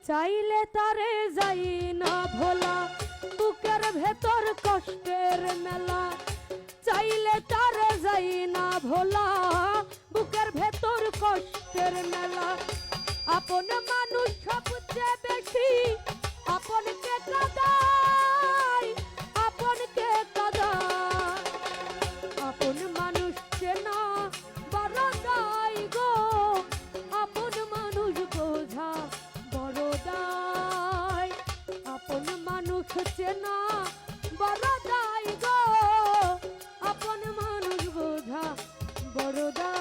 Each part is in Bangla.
চাইলে তারে যাই না ভোলা, বুকের ভেতর কষ্টের মেলা। চাইলে তারে যাই না ভোলা, বুকের ভেতর কষ্টের মেলা। আপন মানুষ সবচেয়ে বেশি আপনকে কাঁদায়, আপনকে কাঁদায়। আপন মানুষ চেনা বড় দায় গো, আপন মানুষ বোঝা বড় দায়। আপন মানুষ চেনা বড় দায় গো, আপন মানুষ বোঝা বড় দায়।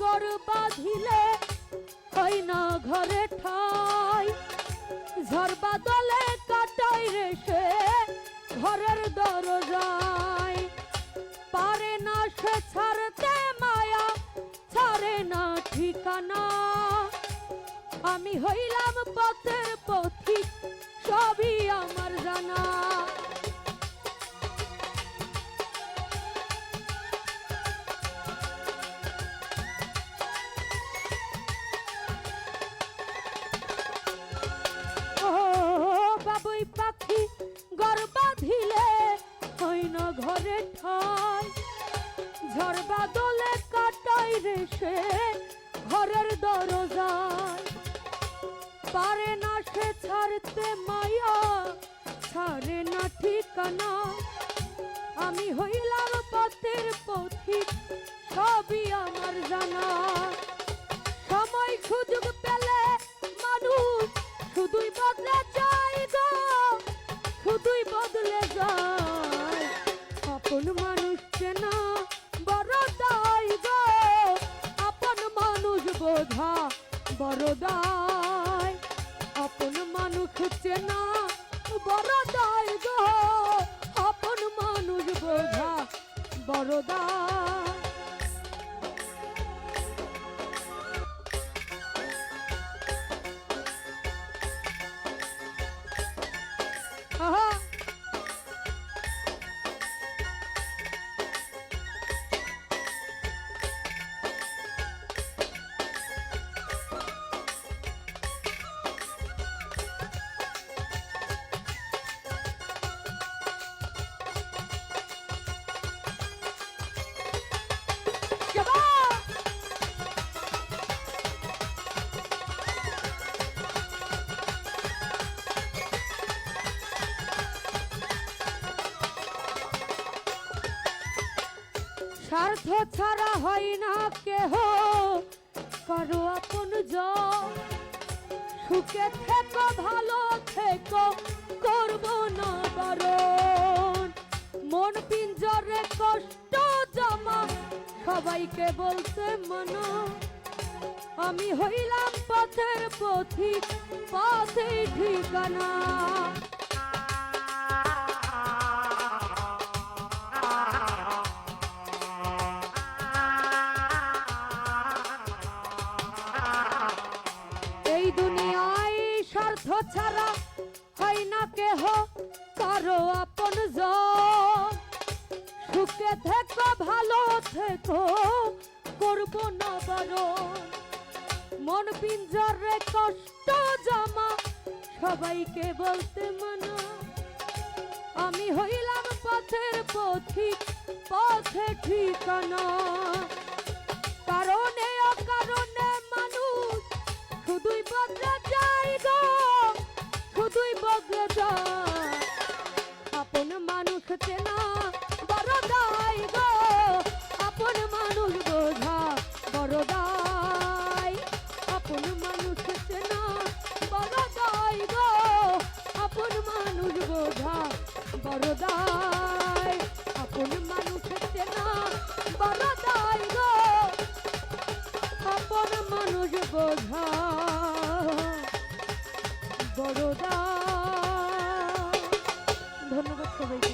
ঘর বাঁধিলে হয় না ঘরে ঠাই, ঝড় বাদলে কাটাই রে সে ঘরের দরজায়। পারে না সে ছাড়তে মায়া, ছাড়ে না ঠিকানা। আমি হইলাম পথের পথিক, সবই আমার জানা। বাবুই পাখি ঘর বাঁধিলে হয় না ঘরে ঠাই, ঝড় বাদলে কাটাই রে সে ঘরের দরজায়। পারে না সে ছাড়তে মায়া, ছাড়ে না ঠিকানা। আমি হইলাম পথের পথিক, সবই আমার জানা। সময় সুযোগ পেলে মানুষ শুধুই বদলে যায় গো, শুধুই বদলে যায়। আপন মানুষ চেনা বড় দায় গো, আপন মানুষ বোঝা বড় দায়। আপন মানুষ চেনা বড় দায় গো, আপন মানুষ বোঝা বড় দায়। স্বার্থ ছাড়া হয় না কেহ কারো আপন জন। সুখে থেকো ভালো থেকো, করব না বারণ। মন পিঞ্জরে কষ্ট জমা, সবাইকে বলতে মানা। আমি হইলাম পথের পথিক, পথে ঠিকানা। স্বার্থ ছাড়া হয় না কেহ কারো আপন জন। সুখে থেকো ভালো থেকো, করব না বারণ। মন পিঞ্জরে কষ্ট জমা, সবাইকে বলতে মানা। আমি হইলাম পথের পথিক, পথে ঠিকানা। কারণে অকারণে মানুষ শুধুই বদলে যায় গো, শুধুই বদলে যায়। আপন মানুষ চেনা বড় দায় গো, আপন মানুষ বোঝা বড় দায়। আপন মানুষ চেনা বোঝা বড় দায়, আপন মানুষ চেনা বড় দায় গো, আপন মানুষ বোঝা বড় দায়। ধন্যবাদ সবাইকে।